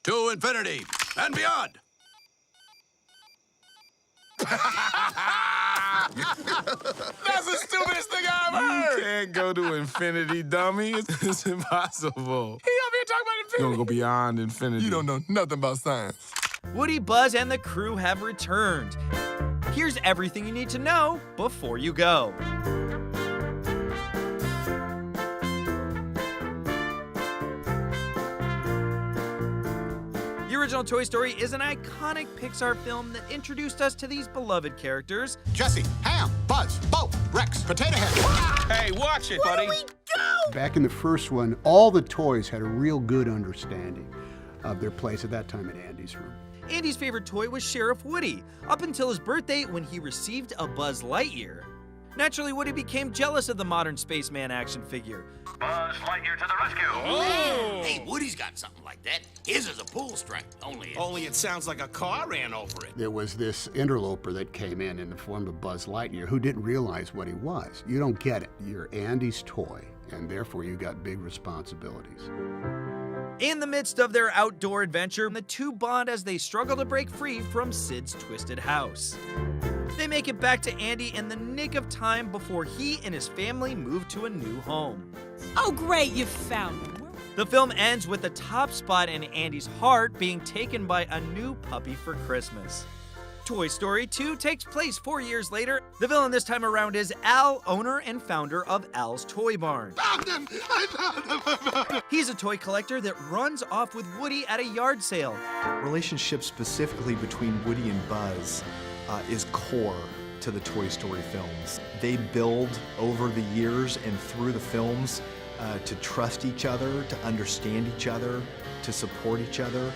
To infinity and beyond. That's the stupidest thing I've heard! You can't go to infinity, dummy. It's impossible. He up here talking about infinity. You're gonna go beyond infinity. You don't know nothing about science. Woody, Buzz, and the crew have returned. Here's everything you need to know before you go. The original Toy Story is an iconic Pixar film that introduced us to these beloved characters. Jesse, Ham, Buzz, Bo, Rex, Potato Head. Hey, watch it, buddy. Back in the first one, all the toys had a real good understanding of their place at that time in Andy's room. Andy's favorite toy was Sheriff Woody, up until his birthday when he received a Buzz Lightyear. Naturally, Woody became jealous of the modern spaceman action figure. Buzz Lightyear to the rescue! Oh. Hey, Woody's got something like that. His is a pull string, only it sounds like a car ran over it. There was this interloper that came in the form of Buzz Lightyear who didn't realize what he was. You don't get it. You're Andy's toy, and therefore you got big responsibilities. In the midst of their outdoor adventure, the two bond as they struggle to break free from Sid's twisted house. They make it back to Andy in the nick of time before he and his family move to a new home. Oh, great, you found him. The film ends with the top spot in Andy's heart being taken by a new puppy for Christmas. Toy Story 2 takes place 4 years later. The villain this time around is Al, owner and founder of Al's Toy Barn. Found him! I found him! He's a toy collector that runs off with Woody at a yard sale. Relationship specifically between Woody and Buzz is core to the Toy Story films. They build over the years and through the films to trust each other, to understand each other, to support each other.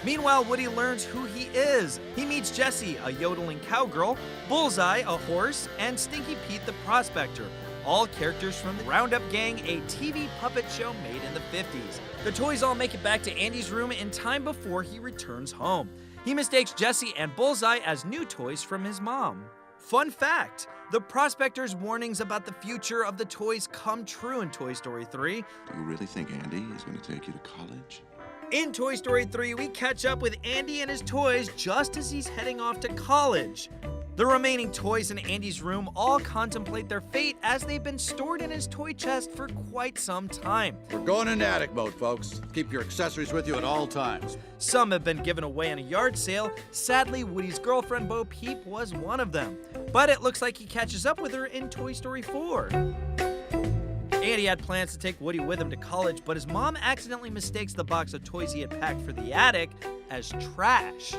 Meanwhile, Woody learns who he is. He meets Jessie, a yodeling cowgirl, Bullseye, a horse, and Stinky Pete the Prospector, all characters from the Roundup Gang, a TV puppet show made in the 50s. The toys all make it back to Andy's room in time before he returns home. He mistakes Jessie and Bullseye as new toys from his mom. Fun fact, the Prospector's warnings about the future of the toys come true in Toy Story 3. Do you really think Andy is going to take you to college? In Toy Story 3, we catch up with Andy and his toys just as he's heading off to college. The remaining toys in Andy's room all contemplate their fate as they've been stored in his toy chest for quite some time. We're going into attic mode, folks. Keep your accessories with you at all times. Some have been given away in a yard sale. Sadly, Woody's girlfriend Bo Peep was one of them. But it looks like he catches up with her in Toy Story 4. Andy had plans to take Woody with him to college, but his mom accidentally mistakes the box of toys he had packed for the attic as trash.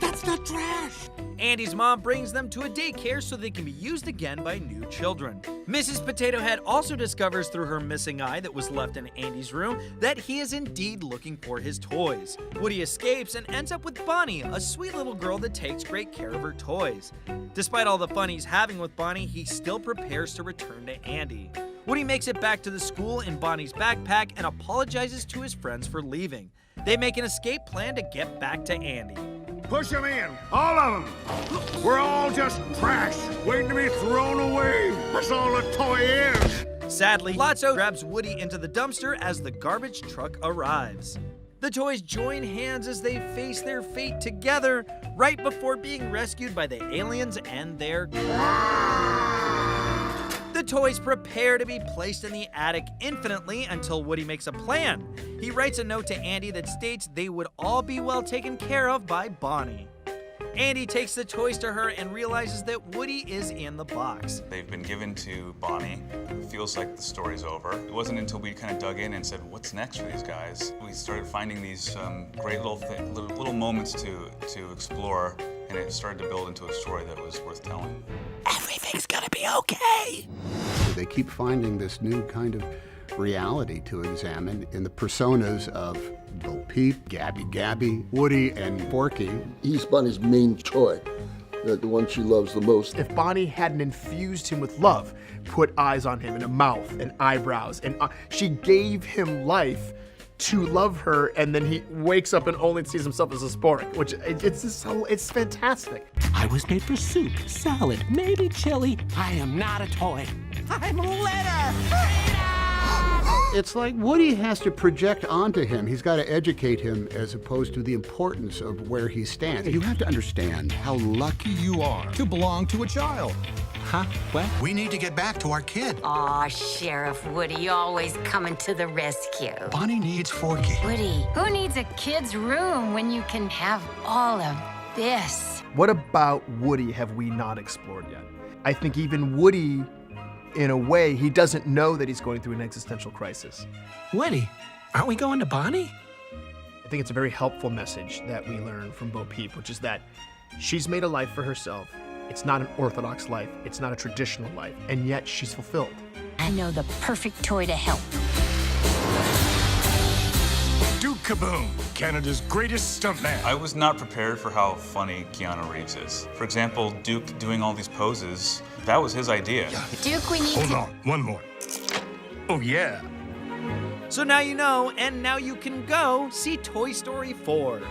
That's not trash! Andy's mom brings them to a daycare so they can be used again by new children. Mrs. Potato Head also discovers through her missing eye that was left in Andy's room that he is indeed looking for his toys. Woody escapes and ends up with Bonnie, a sweet little girl that takes great care of her toys. Despite all the fun he's having with Bonnie, he still prepares to return to Andy. Woody makes it back to the school in Bonnie's backpack and apologizes to his friends for leaving. They make an escape plan to get back to Andy. Push them in, all of them. We're all just trash, waiting to be thrown away. That's all a toy is. Sadly, Lotso grabs Woody into the dumpster as the garbage truck arrives. The toys join hands as they face their fate together, right before being rescued by the aliens and their The toys prepare to be placed in the attic infinitely until Woody makes a plan. He writes a note to Andy that states they would all be well taken care of by Bonnie. Andy takes the toys to her and realizes that Woody is in the box. They've been given to Bonnie. It feels like the story's over. It wasn't until we kind of dug in and said, what's next for these guys? We started finding these great little moments to explore, and it started to build into a story that was worth telling. Everything's gonna be okay! They keep finding this new kind of reality to examine in the personas of Bo Peep, Gabby, Woody, and Porky. He's Bonnie's main toy, the one she loves the most. If Bonnie hadn't infused him with love, put eyes on him and a mouth and eyebrows, and she gave him life to love her, and then he wakes up and only sees himself as a spork, which it's fantastic. I was made for soup, salad, maybe chili. I am not a toy. I'm litter! It's like Woody has to project onto him. He's got to educate him as opposed to the importance of where he stands. You have to understand how lucky you are to belong to a child. Huh? What? We need to get back to our kid. Aw, Sheriff Woody, always coming to the rescue. Bonnie needs Forky. Woody, who needs a kid's room when you can have all of this? What about Woody have we not explored yet? I think even Woody, in a way, he doesn't know that he's going through an existential crisis. Woody, aren't we going to Bonnie? I think it's a very helpful message that we learn from Bo Peep, which is that she's made a life for herself. It's not an orthodox life. It's not a traditional life. And yet she's fulfilled. I know the perfect toy to help. Duke Kaboom, Canada's greatest stuntman. I was not prepared for how funny Keanu Reeves is. For example, Duke doing all these poses, that was his idea. Duke, we need Hold on, one more. Oh, yeah. So now you know, and now you can go see Toy Story 4.